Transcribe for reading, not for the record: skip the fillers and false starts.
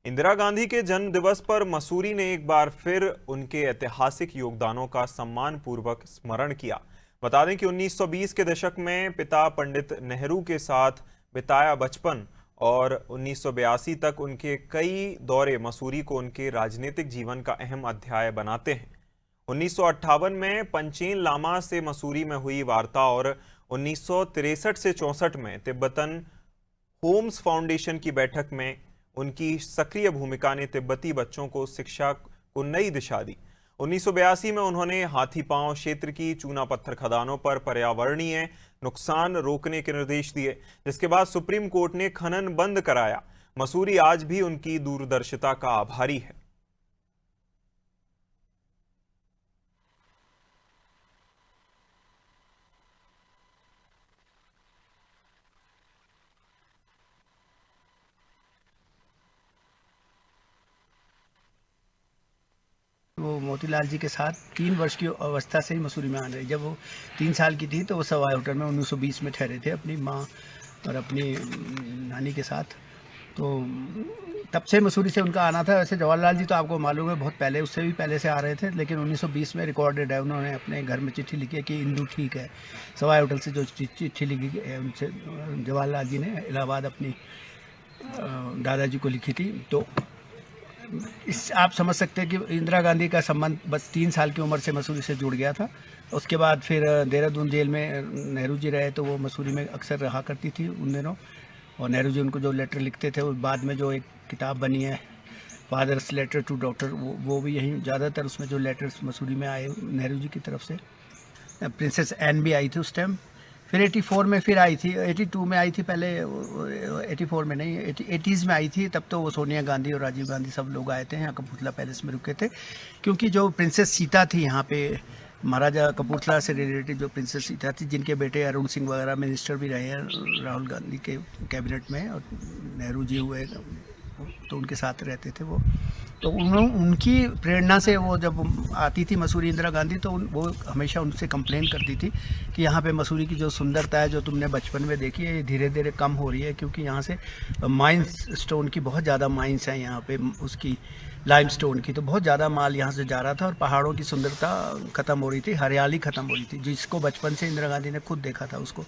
इंदिरा गांधी के जन्म दिवस पर मसूरी ने एक बार फिर उनके ऐतिहासिक योगदानों का सम्मान पूर्वक स्मरण किया। बता दें कि 1920 के दशक में पिता पंडित नेहरू के साथ बिताया बचपन और 1982 तक उनके कई दौरे मसूरी को उनके राजनीतिक जीवन का अहम अध्याय बनाते हैं। 1958 में पंचेन लामा से मसूरी में हुई वार्ता और 1963 से 64 में तिब्बतन होम्स फाउंडेशन की बैठक में उनकी सक्रिय भूमिका ने तिब्बती बच्चों को शिक्षा को नई दिशा दी। 1982 में उन्होंने हाथीपांव क्षेत्र की चूना पत्थर खदानों पर पर्यावरणीय नुकसान रोकने के निर्देश दिए, जिसके बाद सुप्रीम कोर्ट ने खनन बंद कराया। मसूरी आज भी उनकी दूरदर्शिता का आभारी है। वो मोतीलाल जी के साथ 3 वर्ष की अवस्था से ही मसूरी में आ रही। जब वो 3 साल की थी तो वो सवाई होटल में 1920 में ठहरे थे अपनी माँ और अपनी नानी के साथ। तो तब से मसूरी से उनका आना था। वैसे जवाहरलाल जी तो आपको मालूम है बहुत पहले, उससे भी पहले से आ रहे थे, लेकिन 1920 में रिकॉर्डेड है। उन्होंने अपने घर में चिट्ठी लिखी है कि इंदू ठीक है। सवाई होटल से जो चिट्ठी लिखी है उनसे जवाहरलाल जी ने इलाहाबाद अपनी दादाजी को लिखी थी। तो इस आप समझ सकते हैं कि इंदिरा गांधी का संबंध बस 3 साल की उम्र से मसूरी से जुड़ गया था। उसके बाद फिर देहरादून जेल में नेहरू जी रहे तो वो मसूरी में अक्सर रहा करती थी उन दिनों। और नेहरू जी उनको जो लेटर लिखते थे, वो बाद में जो एक किताब बनी है फादर्स लेटर टू डॉक्टर, वो भी यहीं ज़्यादातर उसमें जो लेटर्स मसूरी में आए नेहरू जी की तरफ से। प्रिंसेस एन भी आई थी उस टाइम। फिर 84 में फिर आई थी, 82 में आई थी पहले, 84 में नहीं, 80s में आई थी। तब तो वो सोनिया गांधी और राजीव गांधी सब लोग आए थे यहाँ कपूरथला पैलेस में रुके थे, क्योंकि जो प्रिंसेस सीता थी यहाँ पे, महाराजा कपूरथला से रिलेटेड जो प्रिंसेस सीता थी, जिनके बेटे अरुण सिंह वगैरह मिनिस्टर भी रहे हैं राहुल गांधी के कैबिनेट में, और नेहरू जी हुए तो उनके साथ रहते थे वो। तो उनकी प्रेरणा से वो जब आती थी मसूरी इंदिरा गांधी, तो वो हमेशा उनसे कंप्लेन करती थी कि यहाँ पे मसूरी की जो सुंदरता है जो तुमने बचपन में देखी है, ये धीरे धीरे कम हो रही है, क्योंकि यहाँ से माइंस स्टोन की बहुत ज़्यादा माइंस हैं यहाँ पे, उसकी लाइम स्टोन की, तो बहुत ज़्यादा माल यहाँ से जा रहा था और पहाड़ों की सुंदरता ख़त्म हो रही थी, हरियाली ख़त्म हो रही थी, जिसको बचपन से इंदिरा गांधी ने खुद देखा था उसको।